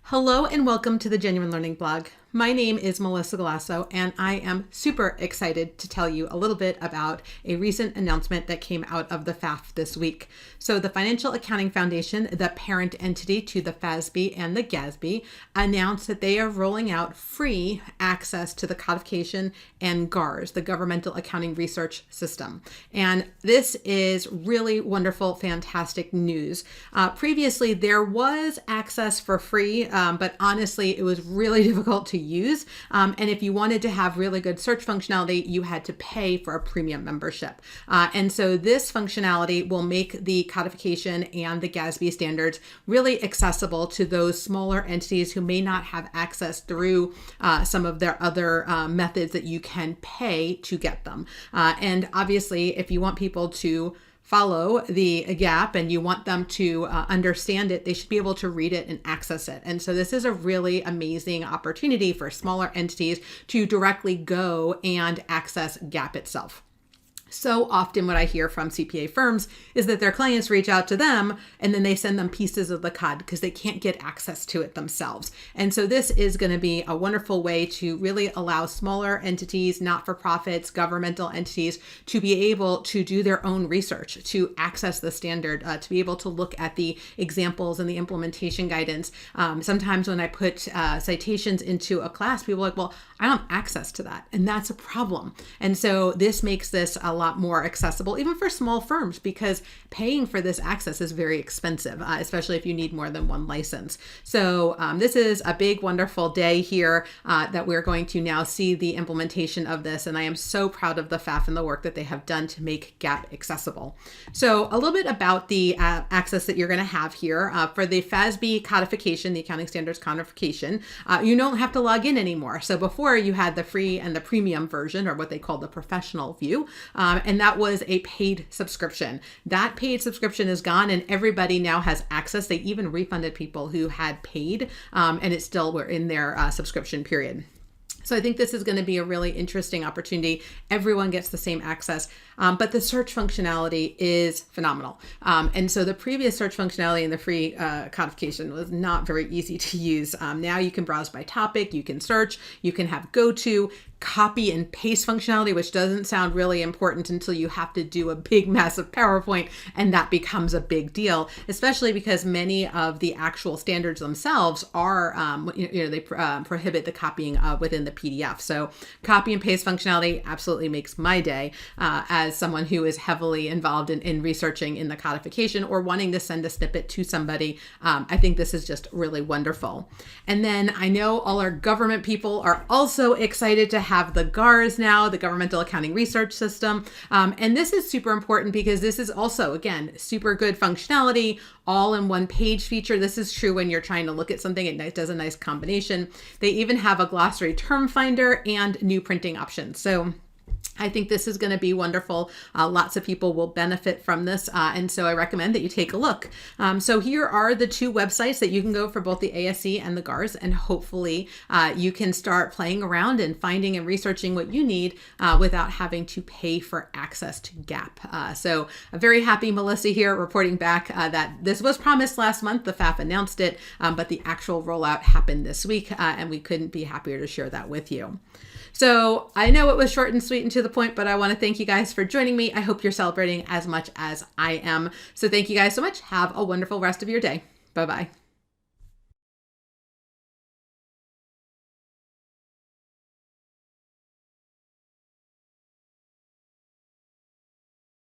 Hello and welcome to the Genuine Learning Blog. My name is Melissa Galasso, and I am super excited to tell you a little bit about a recent announcement that came out of the FAF this week. So the Financial Accounting Foundation, the parent entity to the FASB and the GASB, announced that they are rolling out free access to the Codification and GARS, the Governmental Accounting Research System. And this is really wonderful, fantastic news. Previously, there was access for free, but honestly, it was really difficult to use. And if you wanted to have really good search functionality, you had to pay for a premium membership. And so this functionality will make the Codification and the GASB standards really accessible to those smaller entities who may not have access through some of their other methods that you can pay to get them. And obviously, if you want people to follow the gap and you want them to understand it, they should be able to read it and access it. And so this is a really amazing opportunity for smaller entities to directly go and access GAP itself. So often what I hear from CPA firms is that their clients reach out to them and then they send them pieces of the COD because they can't get access to it themselves. And so this is going to be a wonderful way to really allow smaller entities, not-for-profits, governmental entities to be able to do their own research, to access the standard, to be able to look at the examples and the implementation guidance. Sometimes when I put citations into a class, people are like, well, I don't have access to that. And that's a problem. And so this makes this a lot more accessible, even for small firms, because paying for this access is very expensive, especially if you need more than one license. So this is a big, wonderful day here that we're going to now see the implementation of this. And I am so proud of the FAF and the work that they have done to make GAP accessible. So a little bit about the access that you're going to have here. For the FASB Codification, the Accounting Standards Codification, you don't have to log in anymore. So before you had the free and the premium version, or what they call the professional view. And that was a paid subscription. That paid subscription is gone and everybody now has access. They even refunded people who had paid and it still were in their subscription period. So I think this is going to be a really interesting opportunity. Everyone gets the same access, but the search functionality is phenomenal. And so the previous search functionality in the free codification was not very easy to use. Now you can browse by topic, you can search, you can have go-to, copy and paste functionality, which doesn't sound really important until you have to do a big, massive PowerPoint, and that becomes a big deal, especially because many of the actual standards themselves are, they prohibit the copying within the PDF. So copy and paste functionality absolutely makes my day as someone who is heavily involved in researching in the codification or wanting to send a snippet to somebody. I think this is just really wonderful. And then I know all our government people are also excited to have the GARS now, the Governmental Accounting Research System. And this is super important because this is also, again, super good functionality, all in one page feature. This is true when you're trying to look at something. It does a nice combination. They even have a glossary term finder and new printing options. So I think this is going to be wonderful. Lots of people will benefit from this. And so I recommend that you take a look. So here are the two websites that you can go for both the ASC and the GARS. And hopefully you can start playing around and finding and researching what you need without having to pay for access to GAP. So a very happy Melissa here reporting back that this was promised last month. The FAF announced it, but the actual rollout happened this week. And we couldn't be happier to share that with you. So I know it was short and sweet and to the point, but I want to thank you guys for joining me. I hope you're celebrating as much as I am. So thank you guys so much. Have a wonderful rest of your day. Bye-bye.